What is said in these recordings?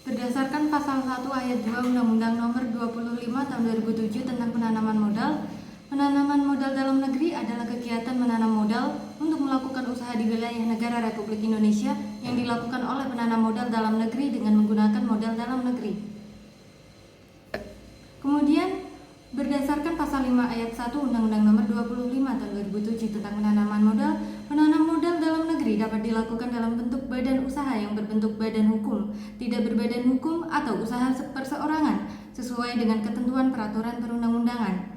Berdasarkan pasal 1 ayat 2 Undang-Undang Nomor 25 Tahun 2007 tentang penanaman modal dalam negeri adalah kegiatan menanam modal untuk melakukan usaha di wilayah negara Republik Indonesia yang dilakukan oleh penanam modal dalam negeri dengan menggunakan modal dalam negeri. Kemudian, berdasarkan pasal 5 ayat 1 Undang-Undang Nomor 25 Tahun 2007 tentang penanaman modal, menanam modal dalam negeri dapat dilakukan dalam bentuk badan usaha yang berbentuk badan hukum, tidak berbadan hukum atau usaha perseorangan sesuai dengan ketentuan peraturan perundang-undangan.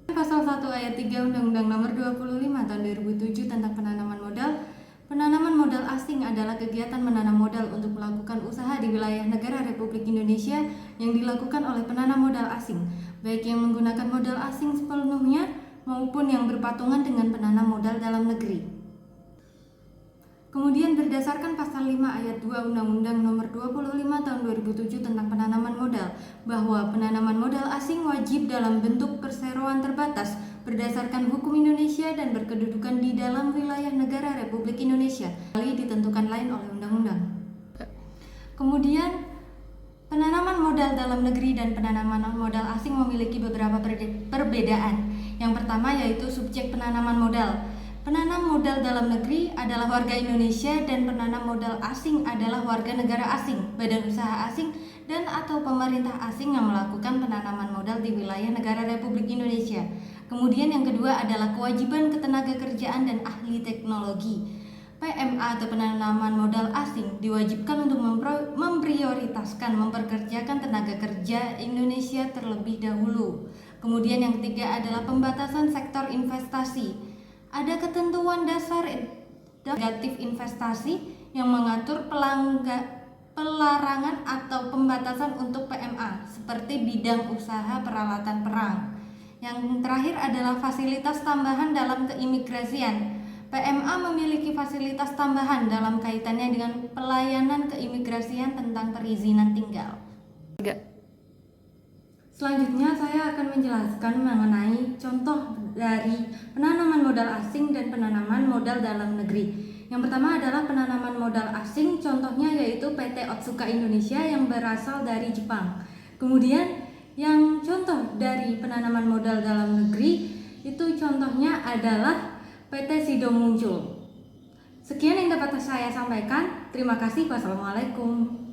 Pasal 1 ayat 3 Undang-Undang Nomor 25 Tahun 2007 tentang penanaman modal asing adalah kegiatan menanam modal untuk melakukan usaha di wilayah negara Republik Indonesia yang dilakukan oleh penanam modal asing, baik yang menggunakan modal asing sepenuhnya maupun yang berpatungan dengan penanam modal dalam negeri. Kemudian berdasarkan pasal 5 ayat 2 Undang-Undang Nomor 25 Tahun 2007 tentang penanaman modal, bahwa penanaman modal asing wajib dalam bentuk perseroan terbatas berdasarkan hukum Indonesia dan berkedudukan di dalam wilayah negara Republik Indonesia, kali ditentukan lain oleh undang-undang. Kemudian, penanaman modal dalam negeri dan penanaman modal asing memiliki beberapa perbedaan. Yang pertama yaitu subjek penanaman modal. Penanam modal dalam negeri adalah warga Indonesia dan penanam modal asing adalah warga negara asing, badan usaha asing, dan atau pemerintah asing yang melakukan penanaman modal di wilayah negara Republik Indonesia. Kemudian yang kedua adalah kewajiban ketenagakerjaan dan ahli teknologi. PMA atau penanaman modal asing diwajibkan untuk memprioritaskan memperkerjakan tenaga kerja Indonesia terlebih dahulu. Kemudian yang ketiga adalah pembatasan sektor investasi. Ada ketentuan dasar negatif investasi yang mengatur pelarangan atau pembatasan untuk PMA seperti bidang usaha peralatan perang. Yang terakhir adalah fasilitas tambahan dalam keimigrasian. PMA memiliki fasilitas tambahan dalam kaitannya dengan pelayanan keimigrasian tentang perizinan tinggal. Selanjutnya saya akan menjelaskan mengenai contoh dari penanaman modal asing dan penanaman modal dalam negeri. Yang pertama adalah penanaman modal asing, contohnya yaitu PT Otsuka Indonesia yang berasal dari Jepang. Kemudian yang contoh dari penanaman modal dalam negeri itu contohnya adalah PT Sido Muncul. Sekian yang dapat saya sampaikan. Terima kasih. Wassalamualaikum.